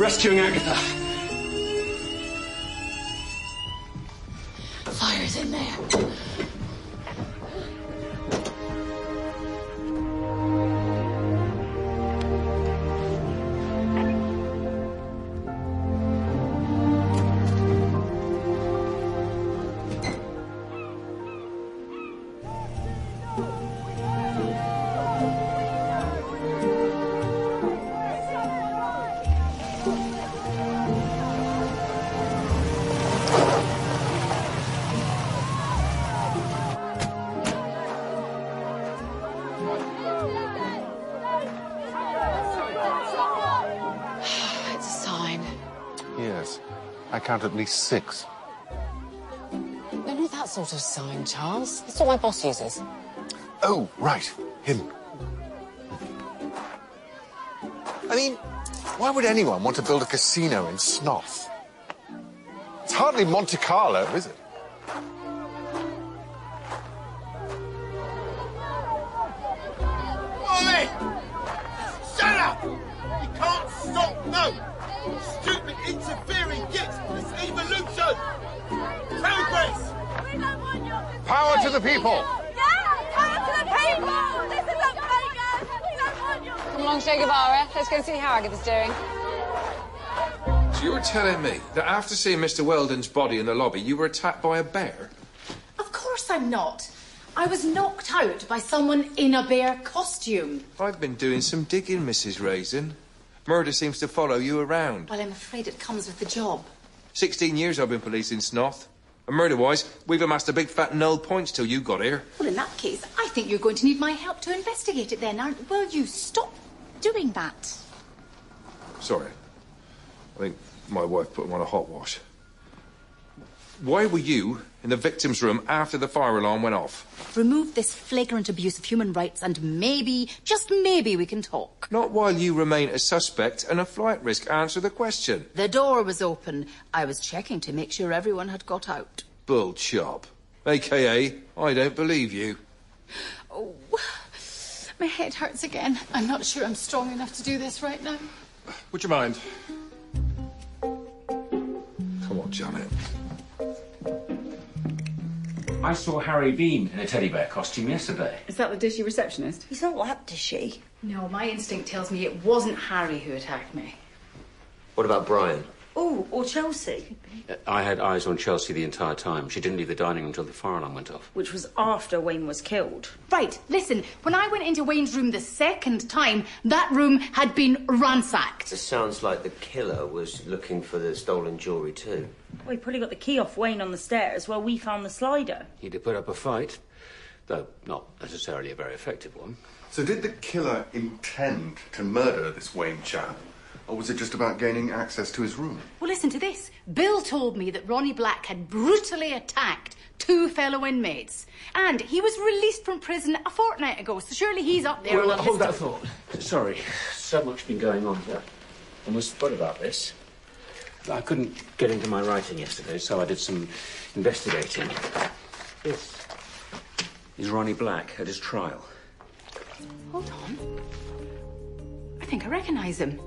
rescuing Agatha. Fire's in there. I count at least 6. No, not that sort of sign, Charles. That's what my boss uses. Oh, right. Him. I mean, why would anyone want to build a casino in Snoth? It's hardly Monte Carlo, is it? Oi! Shut up! You can't stop, no! Stupid interfering gits! It's evolution! Progress! We don't want your... Power to the people! Yeah! Power to the people! This isn't Vegas! We don't want your... Come along, Che Guevara. Let's go see how Agatha's doing. So you're telling me that after seeing Mr. Weldon's body in the lobby, you were attacked by a bear? Of course I'm not. I was knocked out by someone in a bear costume. I've been doing some digging, Mrs. Raisin. Murder seems to follow you around. Well, I'm afraid it comes with the job. 16 years I've been policing Snoth. And murder-wise, we've amassed a big fat null points till you got here. Well, in that case, I think you're going to need my help to investigate it then. Now, will you stop doing that? Sorry. I think my wife put him on a hot wash. Why were you in the victim's room after the fire alarm went off? Remove this flagrant abuse of human rights and maybe, just maybe, we can talk. Not while you remain a suspect and a flight risk. Answer the question. The door was open. I was checking to make sure everyone had got out. Bull chop. AKA, I don't believe you. Oh, my head hurts again. I'm not sure I'm strong enough to do this right now. Would you mind? Come on, Janet. I saw Harry Bean in a teddy bear costume yesterday. Is that the dishy receptionist? He's not that dishy. No, my instinct tells me it wasn't Harry who attacked me. What about Brian? Oh, or Chelsea. I had eyes on Chelsea the entire time. She didn't leave the dining room until the fire alarm went off. Which was after Wayne was killed. Right, listen, when I went into Wayne's room the second time, that room had been ransacked. It sounds like the killer was looking for the stolen jewellery too. Well, he probably got the key off Wayne on the stairs while we found the slider. He did put up a fight, though not necessarily a very effective one. So did the killer intend to murder this Wayne chap? Or was it just about gaining access to his room? Well, listen to this. Bill told me that Ronnie Black had brutally attacked 2 fellow inmates. And he was released from prison a fortnight ago, so surely he's up there. Well, hold that thought. Sorry, so much been going on here. I almost forgot about this. I couldn't get into my writing yesterday, so I did some investigating. This is Ronnie Black at his trial. Hold on. I think I recognise him.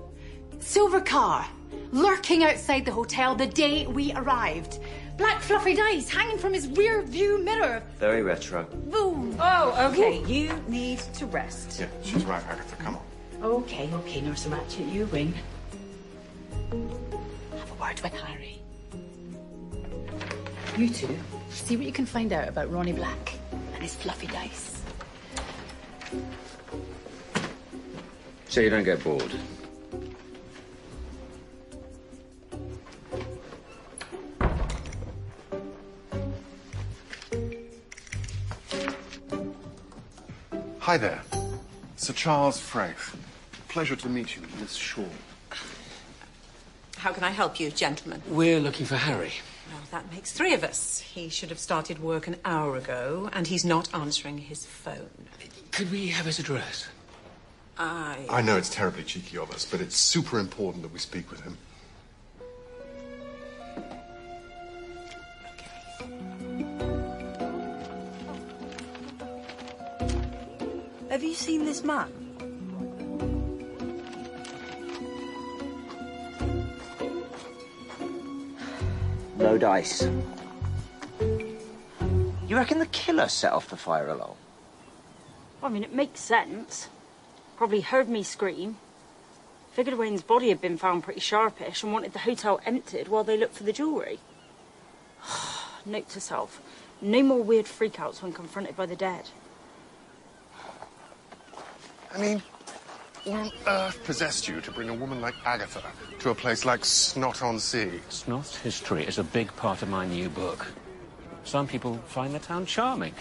Silver car, lurking outside the hotel the day we arrived. Black fluffy dice hanging from his rear view mirror. Very retro. Boom. Oh, OK, you need to rest. Yeah, she's right, Agatha. Come on. OK, Nurse Ratchet, you ring. Have a word with Harry. You two, see what you can find out about Ronnie Black and his fluffy dice. So you don't get bored. Hi there. Sir Charles Fraith. Pleasure to meet you, Miss Shaw. How can I help you, gentlemen? We're looking for Harry. Well, that makes 3 of us. He should have started work an hour ago, and he's not answering his phone. Could we have his address? I know it's terribly cheeky of us, but it's super important that we speak with him. Have you seen this man? No dice. You reckon the killer set off the fire alarm? I mean, it makes sense. Probably heard me scream. Figured Wayne's body had been found pretty sharpish and wanted the hotel emptied while they looked for the jewellery. Note to self, no more weird freakouts when confronted by the dead. I mean, what on earth possessed you to bring a woman like Agatha to a place like Snot-on-Sea? Snot history is a big part of my new book. Some people find the town charming.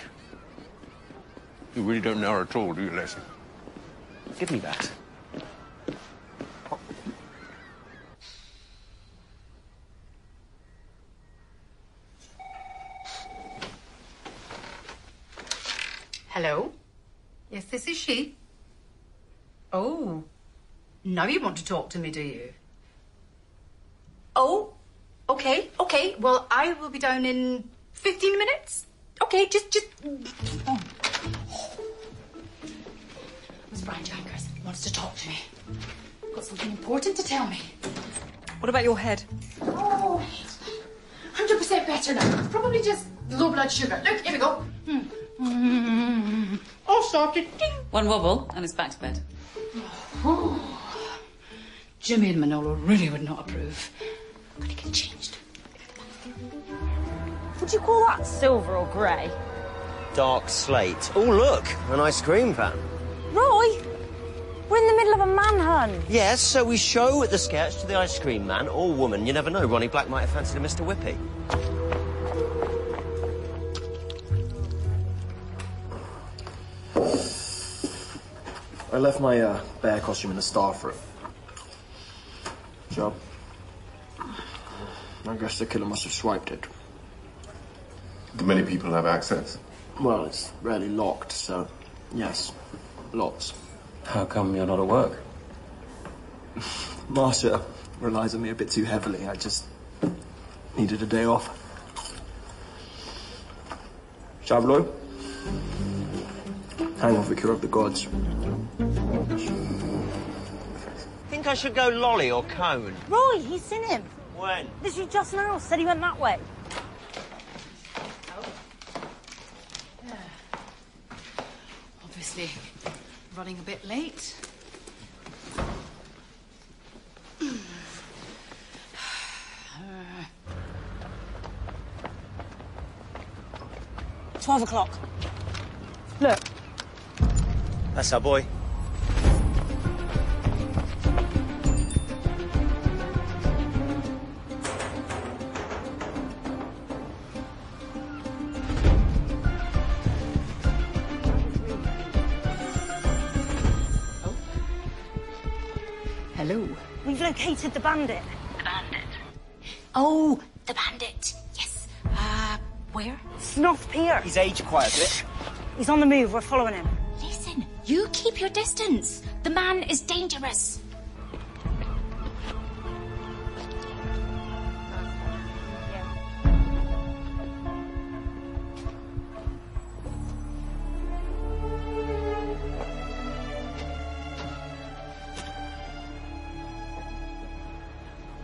You really don't know her at all, do you, Lacey? Give me that. Hello? Yes, this is she. Oh, now you want to talk to me, do you? Oh, okay. Well, I will be down in 15 minutes. Okay, just... Oh. Miss Brian Jankers wants to talk to me. Got something important to tell me. What about your head? Oh, 100% better now. Probably just low blood sugar. Look, here we go. All sorted. Ding. One wobble and it's back to bed. Oh. Jimmy and Manolo really would not approve. Gotta get changed. Would you call that silver or grey? Dark slate. Oh, look, an ice cream van. Roy! We're in the middle of a manhunt. Yes, so we show the sketch to the ice cream man or woman. You never know, Ronnie Black might have fancied a Mr. Whippy. I left my bear costume in the staff room. So, I guess the killer must have swiped it. Do many people have access? Well, it's rarely locked, so yes, lots. How come you're not at work? Marcia relies on me a bit too heavily. I just needed a day off. Chavlo? Hang on, Vicar of the Gods. Think I should go lolly or cone? Roy, he's seen him. When? Literally just now. Said he went that way. Obviously, running a bit late. Uh, 12 o'clock. Look. That's our boy. Hello. We've located the bandit. The bandit? Oh, the bandit. Yes. Where? Snoth Pier. He's aged quite a bit. He's on the move. We're following him. Listen, you keep your distance. The man is dangerous.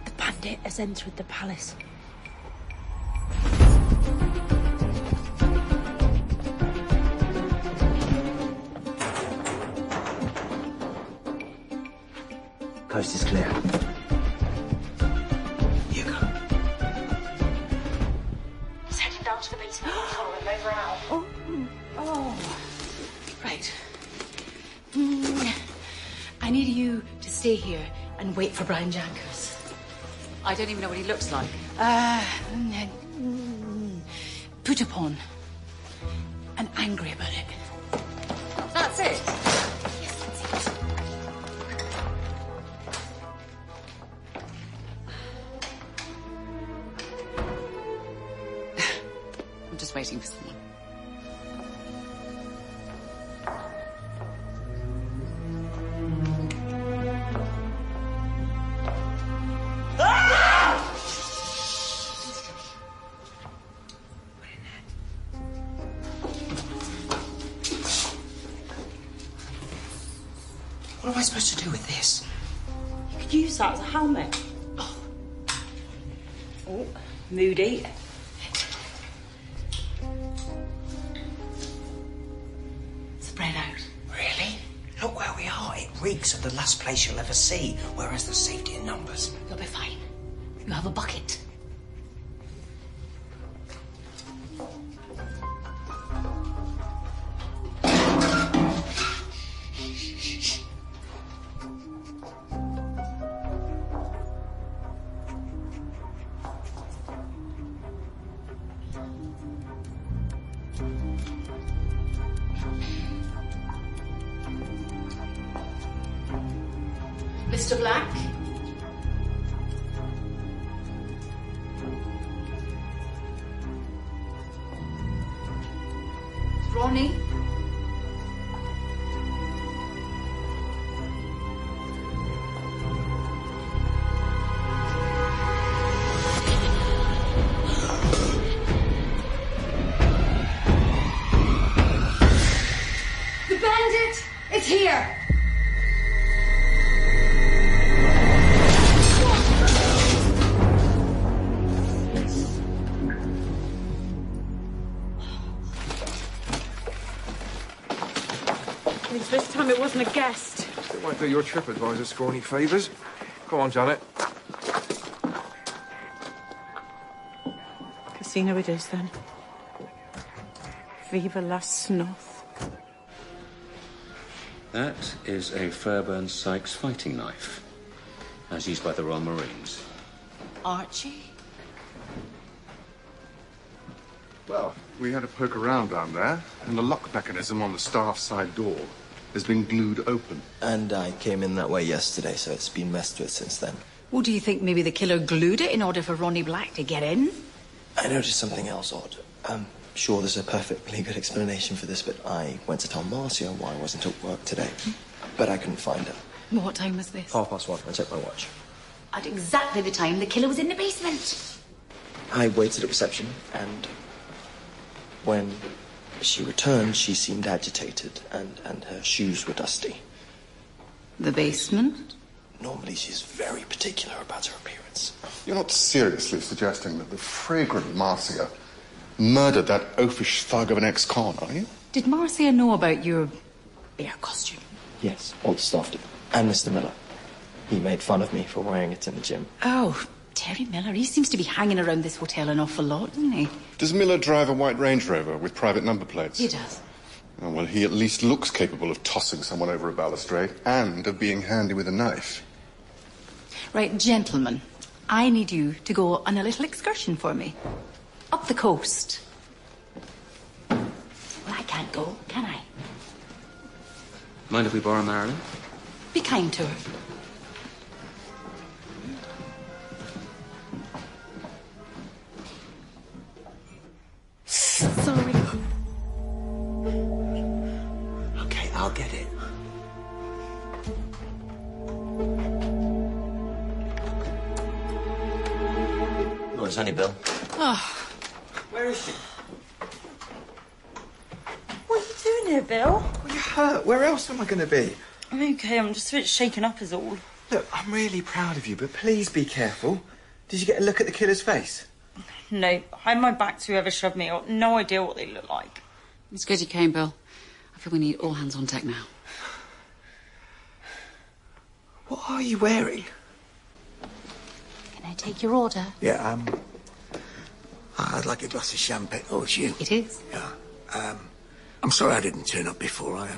The bandit has entered the palace. Coast is clear. You go. He's heading down to the basement. We'll follow him over now. Oh. Right. I need you to stay here and wait for Brian Jankers. I don't even know what he looks like. Put upon. And angry about it. That's it. Yes, that's it. I'm just waiting for someone. What am I supposed to do with this? You could use that as a helmet. Oh, Moody. Spread out. Really? Look where we are. It reeks of the last place you'll ever see, whereas there's safety in numbers. You'll be fine. You have a bucket. Mr. Black? Ronnie? The bandit! It's here! At least this time it wasn't a guest. It won't do your TripAdvisor score any favours. Go on, Janet. Casino it is, then. Viva la Snoth. That is a Fairbairn Sykes fighting knife, as used by the Royal Marines. Archie? Well, we had a poke around down there, and the lock mechanism on the staff side door has been glued open. And I came in that way yesterday, so it's been messed with since then. Well, do you think maybe the killer glued it in order for Ronnie Black to get in? I noticed something else odd. I'm sure there's a perfectly good explanation for this, but I went to tell Marcia why I wasn't at work today. But I couldn't find her. What time was this? 1:30. I checked my watch. At exactly the time the killer was in the basement. I waited at reception, and when she returned, she seemed agitated, and her shoes were dusty. The basement? Normally, she's very particular about her appearance. You're not seriously suggesting that the fragrant Marcia murdered that oafish thug of an ex-con, are you? Did Marcia know about your bear costume? Yes, all the staff did. And Mr. Miller. He made fun of me for wearing it in the gym. Oh, Terry Miller. He seems to be hanging around this hotel an awful lot, doesn't he? Does Miller drive a white Range Rover with private number plates? He does. Oh, well, he at least looks capable of tossing someone over a balustrade and of being handy with a knife. Right, gentlemen, I need you to go on a little excursion for me. Up the coast. Well, I can't go, can I? Mind if we borrow Marilyn? Be kind to her. Sorry. Okay, I'll get it. Oh, it's only Bill. Oh. Where is she? What are you doing here, Bill? Well, you're hurt. Where else am I going to be? I'm okay, I'm just a bit shaken up is all. Look, I'm really proud of you, but please be careful. Did you get a look at the killer's face? No, I had my back to whoever shoved me. I've no idea what they look like. It's good you came, Bill. I feel we need all hands on deck now. What are you wearing? Can I take your order? Yeah, I'd like a glass of champagne. Oh, it's you. It is. Yeah. I'm sorry I didn't turn up before. I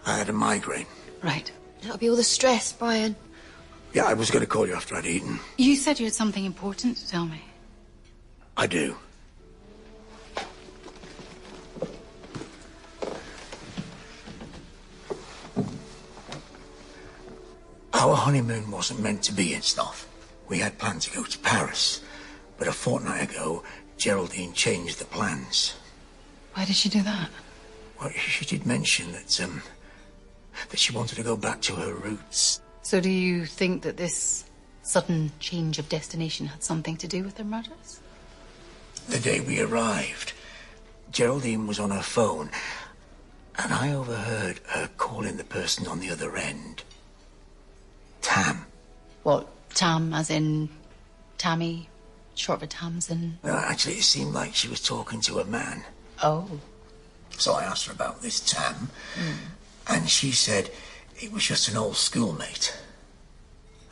had a migraine. Right. That'll be all the stress, Brian. Yeah, I was going to call you after I'd eaten. You said you had something important to tell me. I do. Our honeymoon wasn't meant to be in Snoth. We had planned to go to Paris, but a fortnight ago, Geraldine changed the plans. Why did she do that? Well, she did mention that she wanted to go back to her roots. So do you think that this sudden change of destination had something to do with her murders? The day we arrived, Geraldine was on her phone, and I overheard her calling the person on the other end Tam. What, Tam as in Tammy Short Tamsin. Well, actually, it seemed like she was talking to a man. Oh. So I asked her about this Tam, and she said it was just an old schoolmate.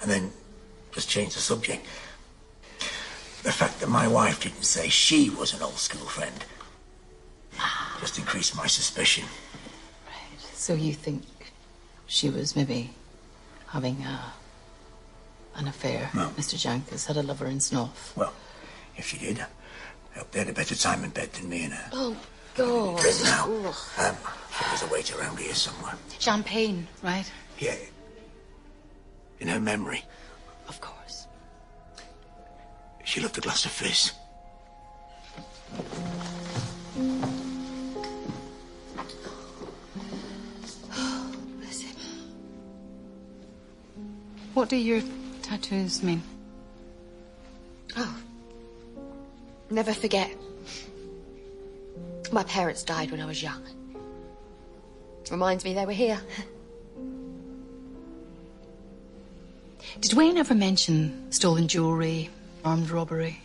And then just changed the subject. The fact that my wife didn't say she was an old school friend just increased my suspicion. Right. So you think she was maybe having an affair? No. Mr. Jankers had a lover in Snoth. Well, if she did, I hope they had a better time in bed than me and her. Oh, God. Bed now. There's a waiter around here somewhere. Champagne, right? Yeah. In her memory. Of course. She loved a glass of fizz. Bless him. What do your tattoos mean? Oh. Never forget. My parents died when I was young. Reminds me they were here. Did Wayne ever mention stolen jewellery, armed robbery?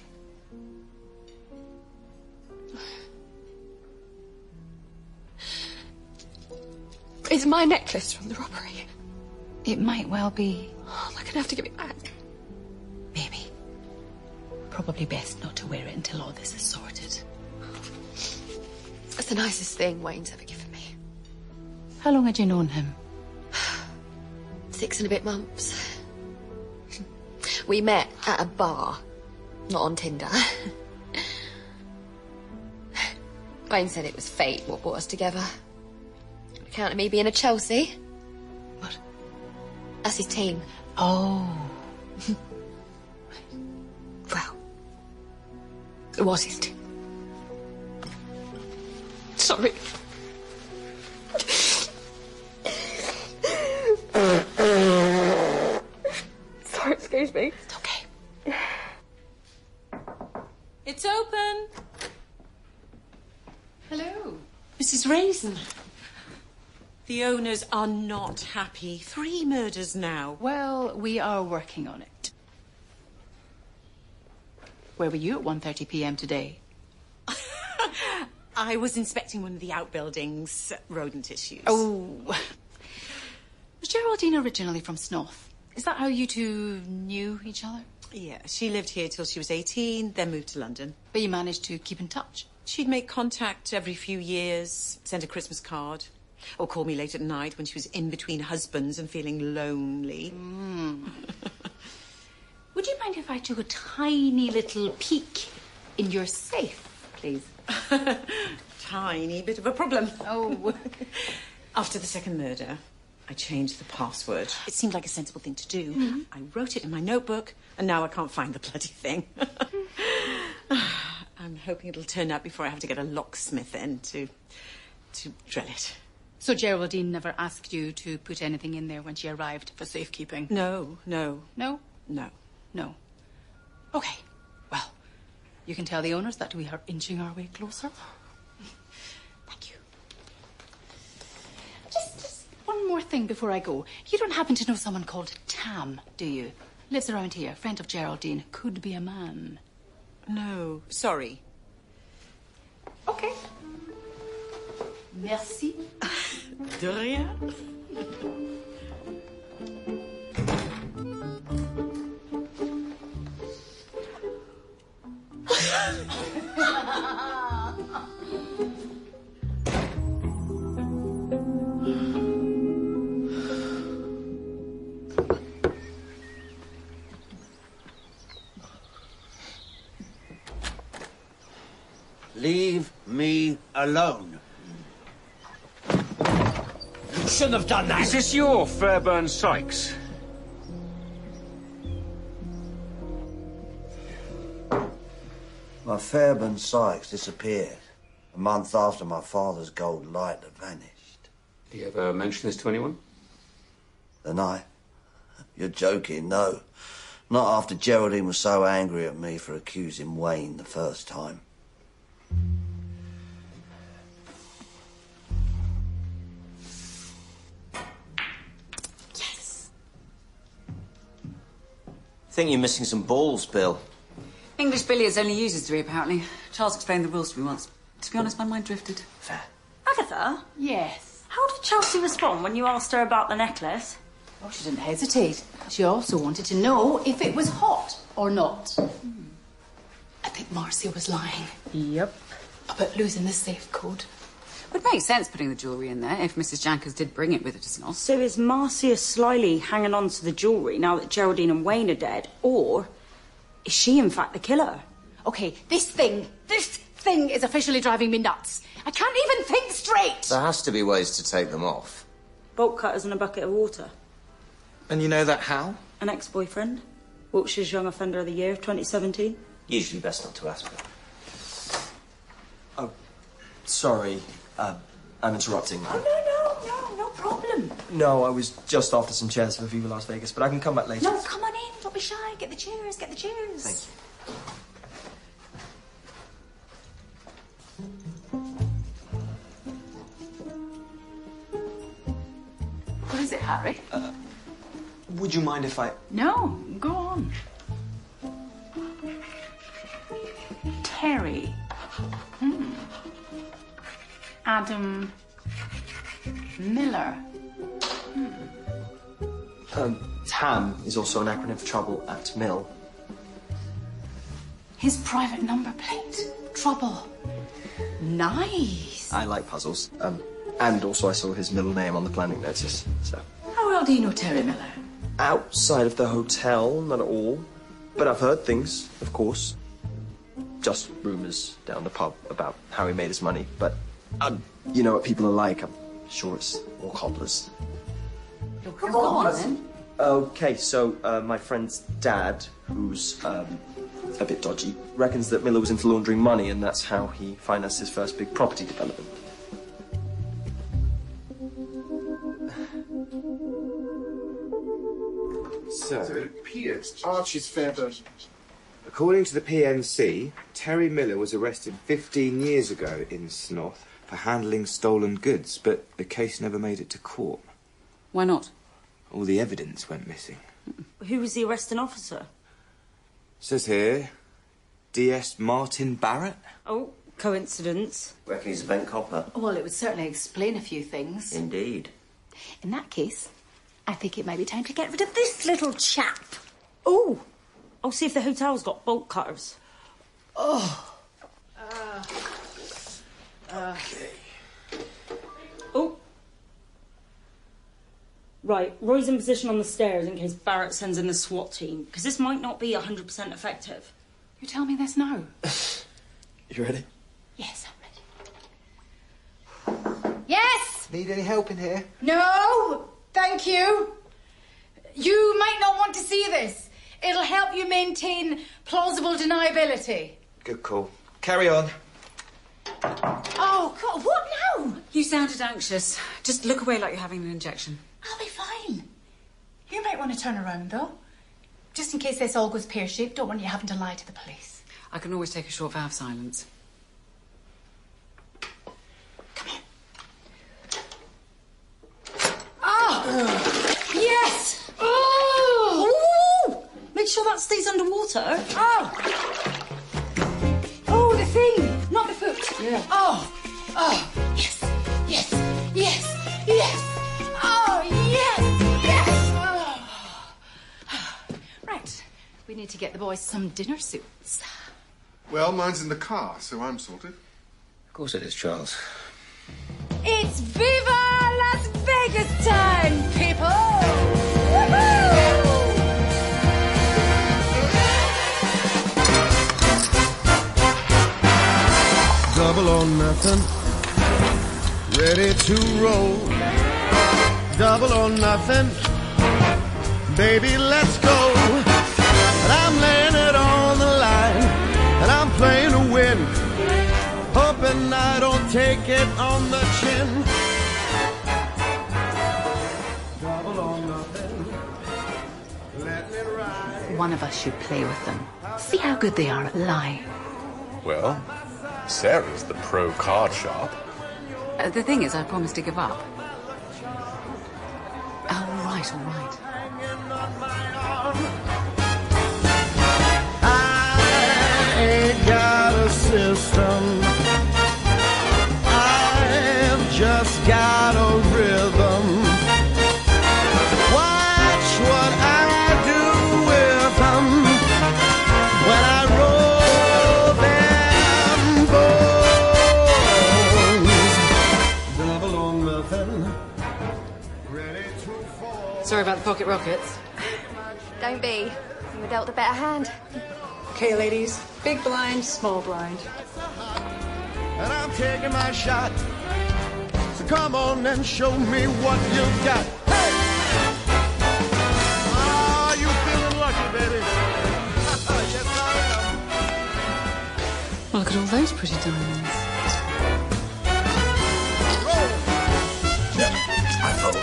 It's my necklace from the robbery. It might well be. Oh, I'm gonna have to give it back. Maybe. Probably best not to wear it until all this is sorted. That's the nicest thing Wayne's ever given me. How long had you known him? 6 and a bit months. We met at a bar, not on Tinder. Wayne said it was fate what brought us together. On account of me being a Chelsea. What? That's his team. Oh. Well, it was his team. Sorry. Sorry, excuse me. It's okay. It's open. Hello. Mrs. Raisin. The owners are not happy. 3 murders now. Well, we are working on it. Where were you at 1:30 p.m. today? I was inspecting one of the outbuildings. Rodent issues. Oh. Was Geraldine originally from Snoth? Is that how you two knew each other? Yeah, she lived here till she was 18, then moved to London. But you managed to keep in touch? She'd make contact every few years, send a Christmas card, or call me late at night when she was in between husbands and feeling lonely. Would you mind if I took a tiny little peek in your safe, please? Tiny bit of a problem. Oh. After the second murder, I changed the password. It seemed like a sensible thing to do. I wrote it in my notebook, and now I can't find the bloody thing. I'm hoping it'll turn up before I have to get a locksmith in to drill it. So Geraldine never asked you to put anything in there when she arrived for safekeeping? No. No? No. No. Okay. Well, you can tell the owners that we are inching our way closer. Thank you. Just one more thing before I go. You don't happen to know someone called Tam, do you? Lives around here, friend of Geraldine. Could be a man. No. Sorry. Okay. Merci. De rien. Leave me alone. You shouldn't have done that. Is this your Fairburn Sykes? My Fairburn Sykes disappeared a month after my father's gold light had vanished. Did you ever mention this to anyone? The night? You're joking, no. Not after Geraldine was so angry at me for accusing Wayne the first time. Think you're missing some balls, Bill. In English billiards only uses 3, apparently. Charles explained the rules to me once. To be honest, my mind drifted. Fair. Agatha? Yes. How did Chelsea respond when you asked her about the necklace? Oh, she didn't hesitate. She also wanted to know if it was hot or not. I think Marcia was lying. Yep. About losing the safe code. It makes sense putting the jewellery in there if Mrs. Jankers did bring it with her to Snoss. So is Marcia slyly hanging on to the jewellery now that Geraldine and Wayne are dead? Or is she, in fact, the killer? Okay, this thing is officially driving me nuts. I can't even think straight. There has to be ways to take them off. Bolt cutters and a bucket of water. And you know that how? An ex-boyfriend. Wiltshire's Young Offender of the Year of 2017. Usually best not to ask her. Oh, sorry. I'm interrupting. Oh, no problem. No, I was just after some chairs for Viva Las Vegas, but I can come back later. No, come on in. Don't be shy. Get the chairs. Thank you. What is it, Harry? Would you mind if I... No, go on. Terry. Adam Miller. TAM is also an acronym for Trouble at Mill. His private number plate. Trouble. Nice. I like puzzles. And also I saw his middle name on the planning notice, so... How well do you know Terry Miller? Outside of the hotel, not at all. But I've heard things, of course. Just rumours down the pub about how he made his money. But, you know what people are like. I'm sure it's all cobblers. Come on, then. Okay, so my friend's dad, who's a bit dodgy, reckons that Miller was into laundering money, and that's how he financed his first big property development. So, it appears Archie's feather. according to the PNC, Terry Miller was arrested 15 years ago in Snoth for handling stolen goods, but the case never made it to court. Why not? All the evidence went missing. Who was the arresting officer? Says here, DS Martin Barrett? Oh, coincidence. Reckon he's a bent copper. Well, it would certainly explain a few things. Indeed. In that case, I think it might be time to get rid of this little chap. Oh, I'll see if the hotel's got bolt cutters. Oh. Okay. Oh. Right, Roy's in position on the stairs in case Barrett sends in the SWAT team, because this might not be 100% effective. You tell me this now. You ready? Yes, I'm ready. Yes! Need any help in here? No, thank you. You might not want to see this. It'll help you maintain plausible deniability. Good call. Carry on. Oh, God, what now? You sounded anxious. Just look away like you're having an injection. I'll be fine. You might want to turn around, though. Just in case this all goes pear-shaped, don't want you having to lie to the police. I can always take a short vow of silence. Oh! Yes! Oh! Ooh! Make sure that stays underwater. Oh! Oh, the thing, not the foot. Yeah. Oh! Oh! Yes! Yes! Yes! Yes! Oh, yes! Yes! Oh. Right. We need to get the boys some dinner suits. Well, mine's in the car, so I'm sorted. Of course it is, Charles. It's Viva Las Vegas time, people! Woohoo! Double or nothing, ready to roll. Double or nothing, baby, let's go. And I'm laying it on the line, and I'm playing to win, hoping I don't take it on the chin. Double or nothing, let me ride. One of us should play with them. See how good they are at lying. Well, Sarah's the pro card sharp. The thing is, I promised to give up. All right, all right. system. I've just got a rhythm. Watch what I do with them when I roll them bones. Double on nothing. Sorry about the pocket rockets. Don't be. You were dealt a better hand. Okay, ladies. Big blind, small blind. And I'm taking my shot. So come on and show me what you've got. Hey! Ah, you feeling lucky, baby? Yes, I am. Well, look at all those pretty diamonds. Yep, I fold.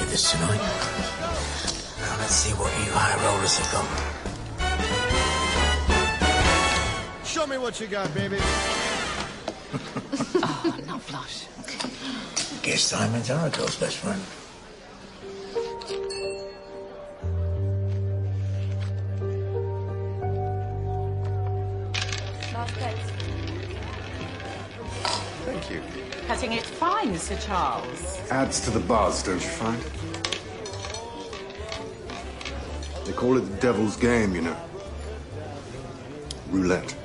This tonight. Now let's see what you high rollers have got. Show me what you got, baby. Oh, not flush. Guess diamonds are a girl's best friend. Last place. Thank you. Cutting it fine, Sir Charles. Adds to the buzz, don't you find? They call it the devil's game, you know. Roulette.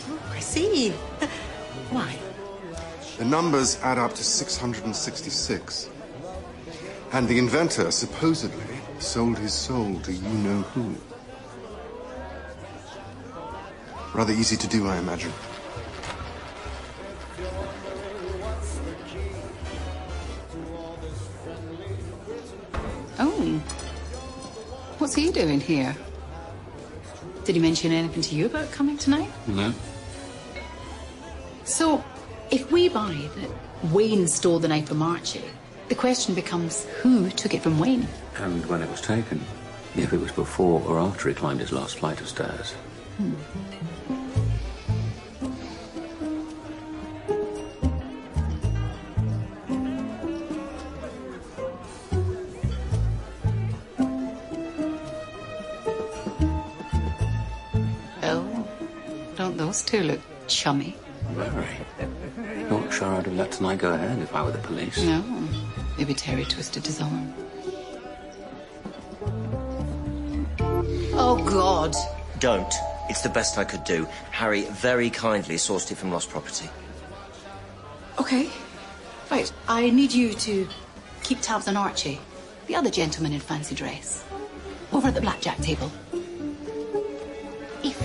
Oh, I see. Why? The numbers add up to 666. And the inventor supposedly sold his soul to you-know-who. Rather easy to do, I imagine. Oh. What's he doing here? Did he mention anything to you about coming tonight? No. So, if we buy that Wayne stole the knife from Archie, the question becomes who took it from Wayne? And when it was taken. If it was before or after he climbed his last flight of stairs. Well, don't those two look chummy? Very. Not sure I'd have let tonight go ahead if I were the police. No. Maybe Terry twisted his arm. Oh, God. Don't. It's the best I could do. Harry very kindly sourced it from lost property. Okay. Right, I need you to keep tabs on Archie, the other gentleman in fancy dress, over at the blackjack table. If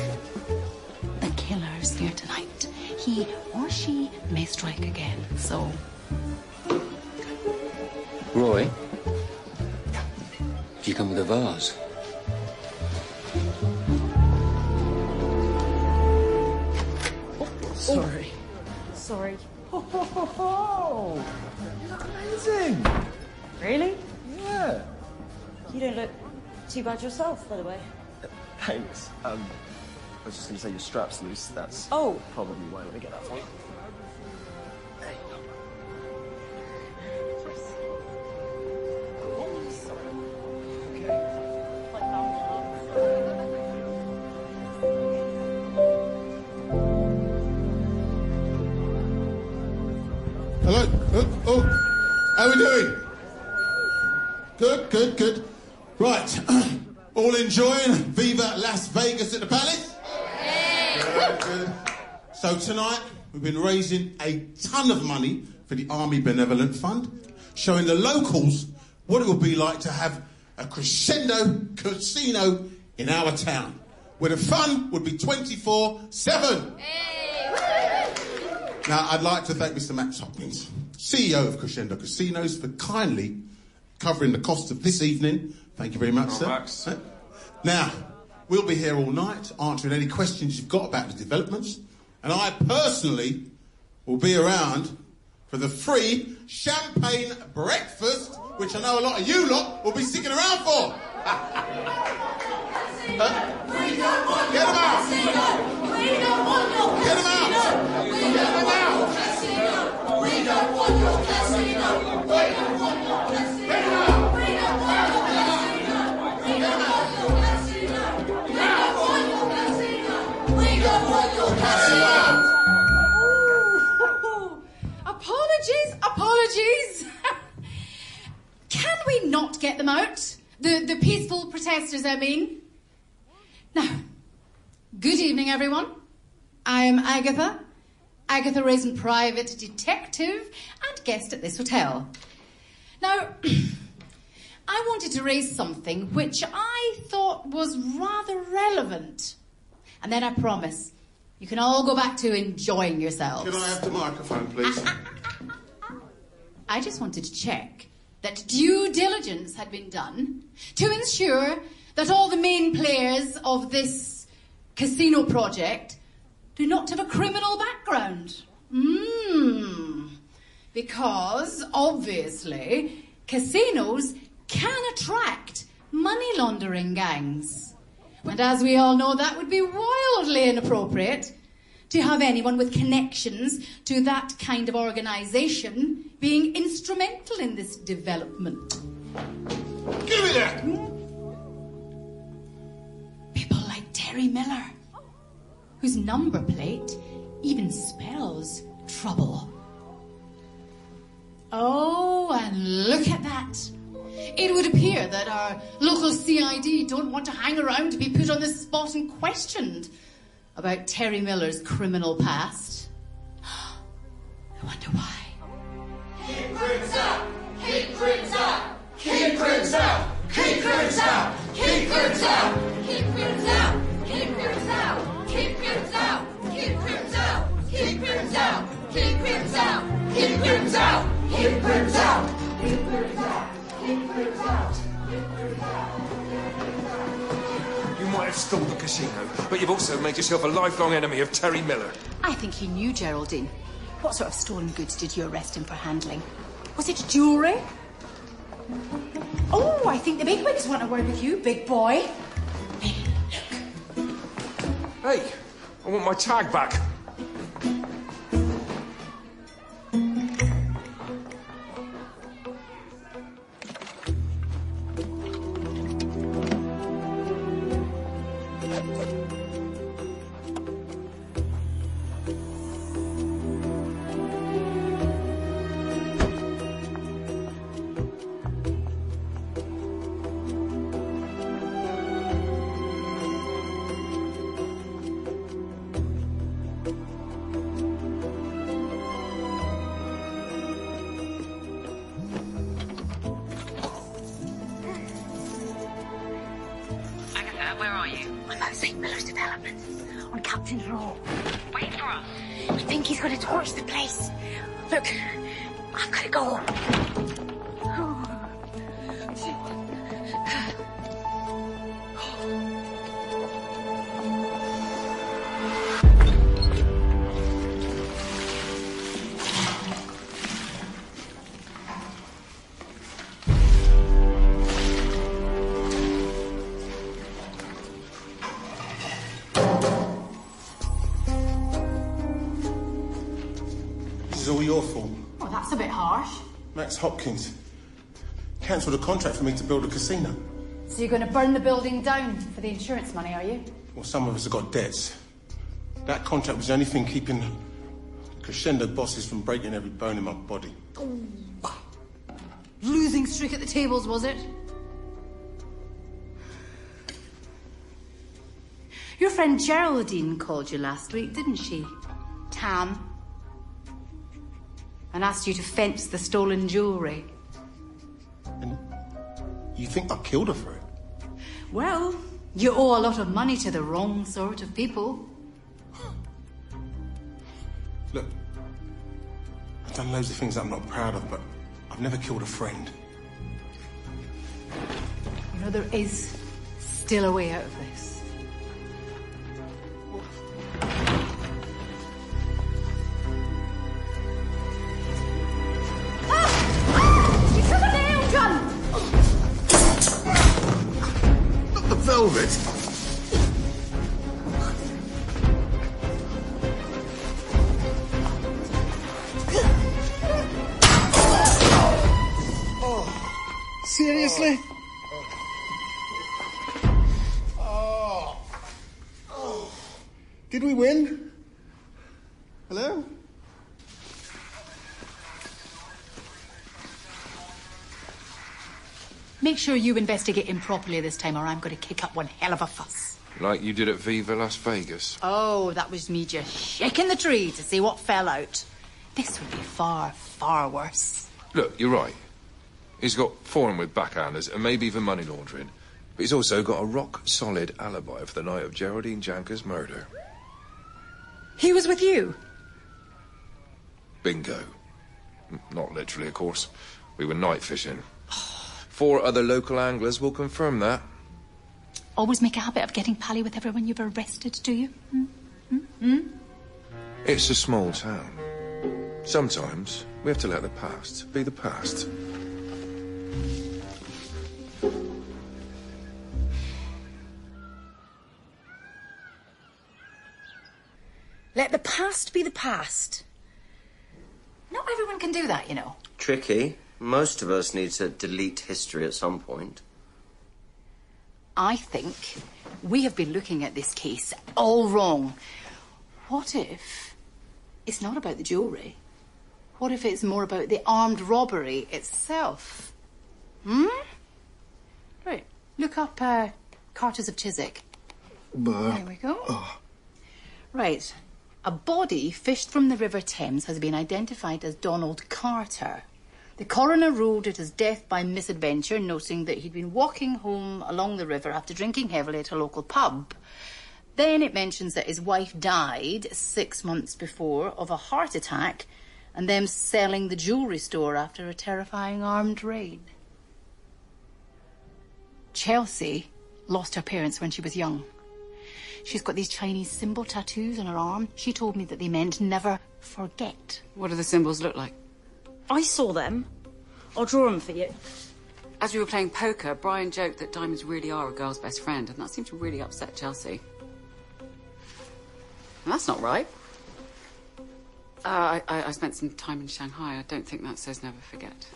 the killer's here tonight, he or she may strike again, so... Roy? Do you come with a vase? Sorry. Sorry. Oh, you look amazing. Really? Yeah. You don't look too bad yourself, by the way. Thanks. I was just going to say your strap's loose. That's probably why. Let me get that for you. Hello? Oh, how we doing? Good, good, good. Right. All enjoying Viva Las Vegas at the Palace? Good, good. So tonight, we've been raising a ton of money for the Army Benevolent Fund, showing the locals what it would be like to have a crescendo casino in our town, where the fun would be 24/7. Now, I'd like to thank Mr. Max Hopkins, CEO of Crescendo Casinos, for kindly covering the cost of this evening. Thank you very much, sir. Max. Now, we'll be here all night answering any questions you've got about the developments, and I personally will be around for the free champagne breakfast, which I know a lot of you lot will be sticking around for. We don't want Get them out! We don't want your Get them out! We don't want Apologies. Can we not get them out? The peaceful protesters, I mean. Now, good evening, everyone. I am Agatha Raisin, private detective and guest at this hotel. Now, I wanted to raise something which I thought was rather relevant. And then I promise, you can all go back to enjoying yourselves. Can I have the microphone, please? I just wanted to check that due diligence had been done to ensure that all the main players of this casino project do not have a criminal background. Because, obviously, casinos can attract money laundering gangs. And as we all know, that would be wildly inappropriate to have anyone with connections to that kind of organisation being instrumental in this development. Give me that! People like Terry Miller, whose number plate even spells trouble. Oh, and look at that. It would appear that our local CID don't want to hang around to be put on the spot and questioned about Terry Miller's criminal past. I wonder why. Keep cribs out! Keep cribs out! Keep cribs out! Keep cribs out! Keep cribs out! Keep cribs out! Keep cribs out! Keep cribs out! Keep cribs out! Keep cribs out! Keep cribs out! Keep cribs out! Keep cribs out! Keep cribs out! Keep cribs out! You might have stalled the casino, but you've also made yourself a lifelong enemy of Terry Miller. I think he knew Geraldine. What sort of stolen goods did you arrest him for handling? Was it jewellery? Oh, I think the bigwigs want a word with you, big boy. Hey, I want my tag back. Where are you? I'm at St. Miller's Development, on Captain's Row. Wait for us. I think he's going to torch the place. Look, I've got to go. This is all your fault. Oh, that's a bit harsh. Max Hopkins cancelled a contract for me to build a casino. So you're going to burn the building down for the insurance money, are you? Well, some of us have got debts. That contract was the only thing keeping the Crescendo bosses from breaking every bone in my body. Losing streak at the tables, was it? Your friend Geraldine called you last week, didn't she? Tam. And asked you to fence the stolen jewellery. And you think I killed her for it? Well, you owe a lot of money to the wrong sort of people. Look, I've done loads of things that I'm not proud of, but I've never killed a friend. You know, there is still a way out of this. You took a nail gun! Not the velvet! Seriously? Did we win? Hello? Make sure you investigate him properly this time, or I'm going to kick up one hell of a fuss. Like you did at Viva Las Vegas. Oh, that was me just shaking the tree to see what fell out. This would be far, far worse. Look, you're right. He's got foreign with backhanders and maybe even money laundering. But he's also got a rock-solid alibi for the night of Geraldine Janker's murder. He was with you? Bingo. Not literally, of course. We were night fishing. 4 other local anglers will confirm that. Always make a habit of getting pally with everyone you've arrested, do you? It's a small town. Sometimes we have to let the past be the past. Let the past be the past. Not everyone can do that, you know. Tricky. Most of us need to delete history at some point. I think we have been looking at this case all wrong. What if it's not about the jewellery? What if it's more about the armed robbery itself? Right. Look up Carters of Chiswick. There we go. Right. A body fished from the River Thames has been identified as Donald Carter. The coroner ruled it as death by misadventure, noting that he'd been walking home along the river after drinking heavily at a local pub. Then it mentions that his wife died 6 months before of a heart attack and them selling the jewellery store after a terrifying armed raid. Chelsea lost her parents when she was young. She's got these Chinese symbol tattoos on her arm. She told me that they meant never forget. What do the symbols look like? I saw them. I'll draw them for you. As we were playing poker, Brian joked that diamonds really are a girl's best friend, and that seemed to really upset Chelsea. Well, that's not right. I spent some time in Shanghai. I don't think that says never forget.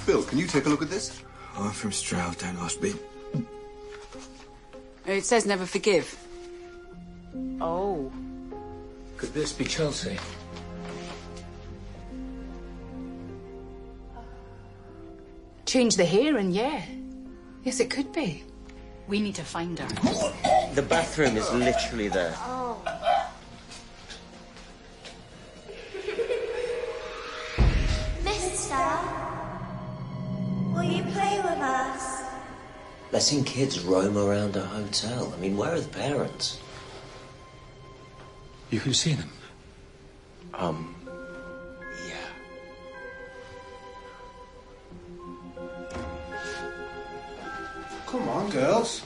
Bill, can you take a look at this? I'm from Stroud, don't ask me. It says never forgive. Oh. Could this be Chelsea? Change the hair and yeah. Yes, it could be. We need to find her. The bathroom is literally there. Mister, will you play with us? Letting kids roam around a hotel. I mean, where are the parents? You can see them. Yeah. Come on, girls.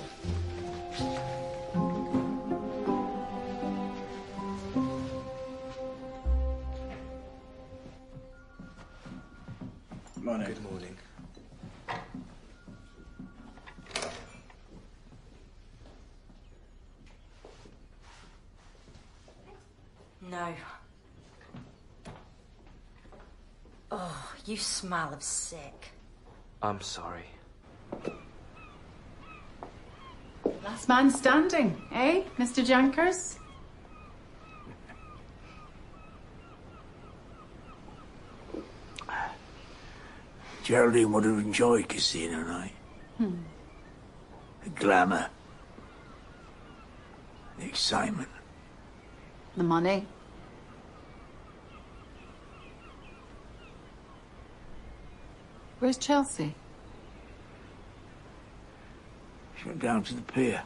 Morning. Good morning. No. Oh, you smell of sick. I'm sorry. Last man standing, eh, Mr. Jankers? Geraldine would have enjoyed casino night. The glamour. The excitement. The money. Where's Chelsea? She went down to the pier.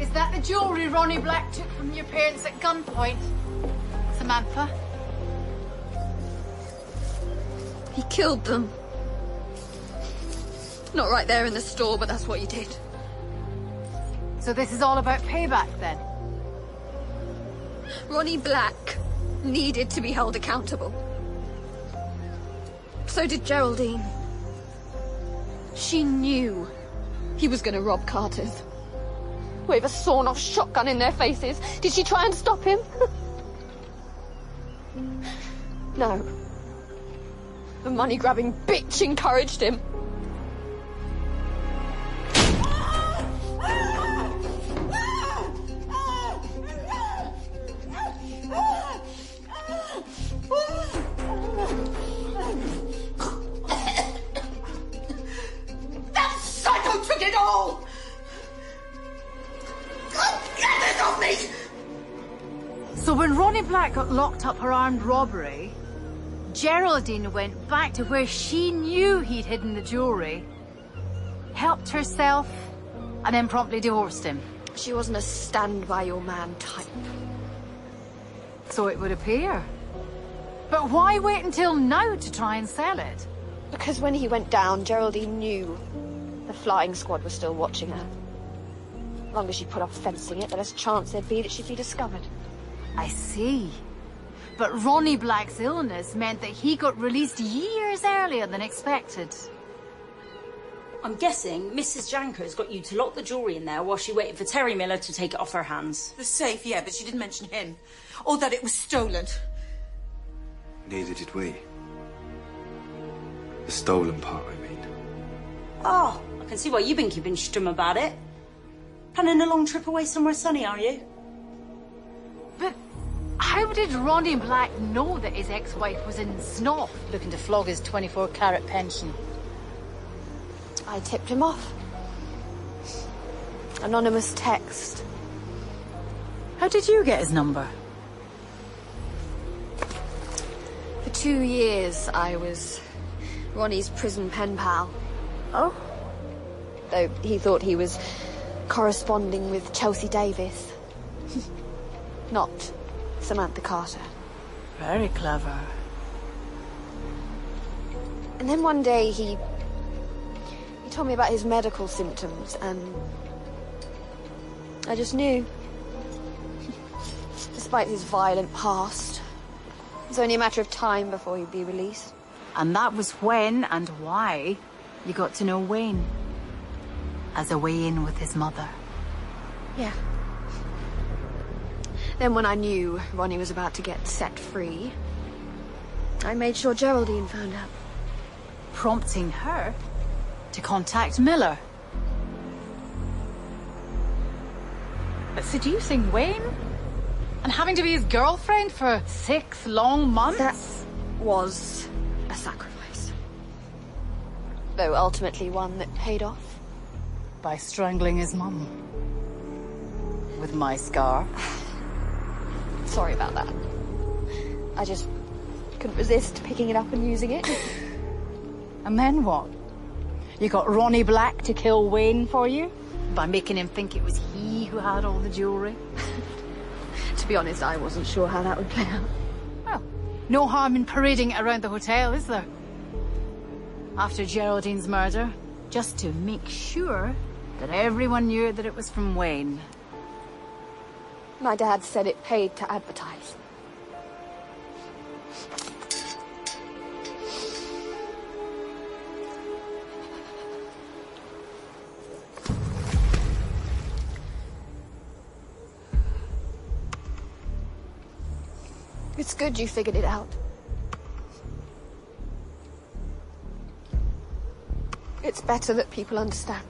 Is that the jewellery Ronnie Black took from your parents at gunpoint? Samantha? He killed them. Not right there in the store, but that's what he did. So this is all about payback, then? Ronnie Black needed to be held accountable. So did Geraldine. She knew he was going to rob Carter's. Wave a sawn-off shotgun in their faces. Did she try and stop him? No. The money-grabbing bitch encouraged him. That psycho took it all! Get this off me! So when Ronnie Black got locked up for armed robbery, Geraldine went back to where she knew he'd hidden the jewellery, helped herself, and then promptly divorced him. She wasn't a stand-by-your-man type. So it would appear. But why wait until now to try and sell it? Because when he went down, Geraldine knew the flying squad was still watching her. As long as she put off fencing it, the less chance there'd be that she'd be discovered. I see. But Ronnie Black's illness meant that he got released years earlier than expected. I'm guessing Mrs. Jankers got you to lock the jewellery in there while she waited for Terry Miller to take it off her hands. The safe, yeah, but she didn't mention him. Or that it was stolen. Neither did we. The stolen part, I mean. Oh, I can see why you've been keeping strum about it. Planning a long trip away somewhere sunny, are you? But how did Ronnie Black know that his ex-wife was in Snoff looking to flog his 24-carat pension? I tipped him off. Anonymous text. How did you get his number? For 2 years, I was Ronnie's prison pen pal. Oh? Though he thought he was corresponding with Chelsea Davis. Not Samantha Carter. Very clever. And then one day he told me about his medical symptoms, and I just knew. Despite his violent past, it was only a matter of time before he'd be released. And that was when and why you got to know Wayne. As a way in with his mother. Yeah. Then when I knew Ronnie was about to get set free, I made sure Geraldine found out. Prompting her to contact Miller. But seducing Wayne? And having to be his girlfriend for 6 long months? That was a sacrifice. Though ultimately one that paid off. By strangling his mum. With my scar. Sorry about that. I just couldn't resist picking it up and using it. And then what? You got Ronnie Black to kill Wayne for you? By making him think it was he who had all the jewellery? To be honest, I wasn't sure how that would play out. Well, no harm in parading it around the hotel, is there? After Geraldine's murder, just to make sure that everyone knew that it was from Wayne. My dad said it paid to advertise. It's good you figured it out. It's better that people understand.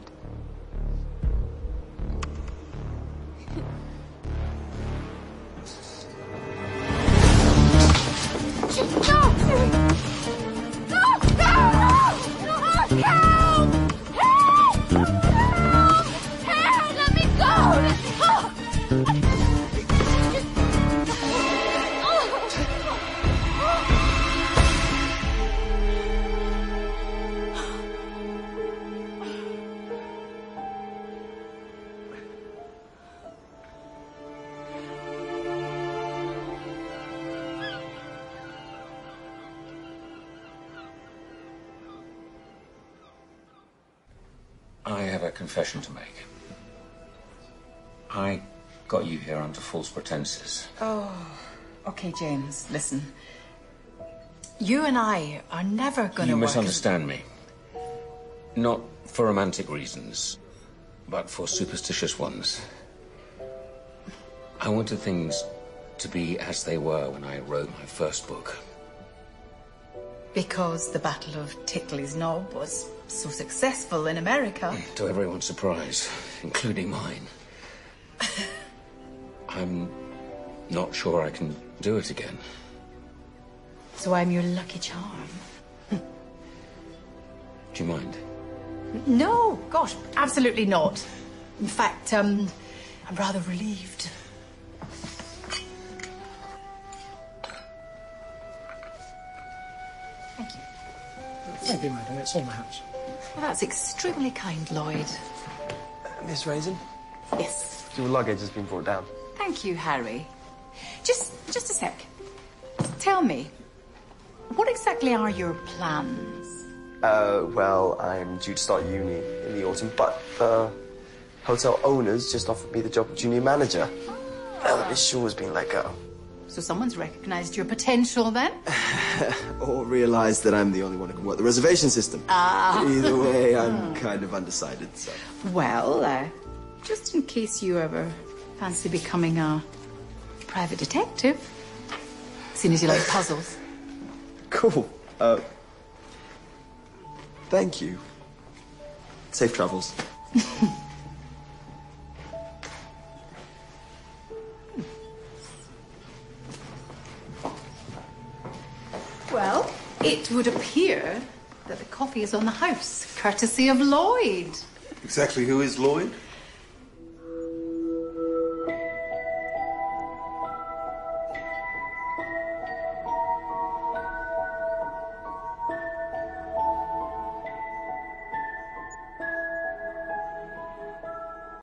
confession to make. I got you here under false pretenses. Oh, okay, James, listen. You and I are never going to You work... misunderstand me. Not for romantic reasons, but for superstitious ones. I wanted things to be as they were when I wrote my first book. Because the Battle of Titley's Knob was so successful in America. To everyone's surprise, including mine. I'm not sure I can do it again. So I'm your lucky charm. Do you mind? No, gosh, absolutely not. In fact, I'm rather relieved. Thank you, madam. It's all my house. Well, that's extremely kind, Lloyd. Miss Raisin? Yes. Your luggage has been brought down. Thank you, Harry. Just a sec. Tell me, what exactly are your plans? Well, I'm due to start uni in the autumn, but the hotel owners just offered me the job of junior manager. Miss Shaw has been let go. So someone's recognised your potential, then? Or realised that I'm the only one who can work the reservation system. Ah. Either way, I'm kind of undecided, so... Well, just in case you ever fancy becoming a private detective, seeing as you like puzzles. Cool. Thank you. Safe travels. Well, it would appear that the coffee is on the house, courtesy of Lloyd. Exactly who is Lloyd?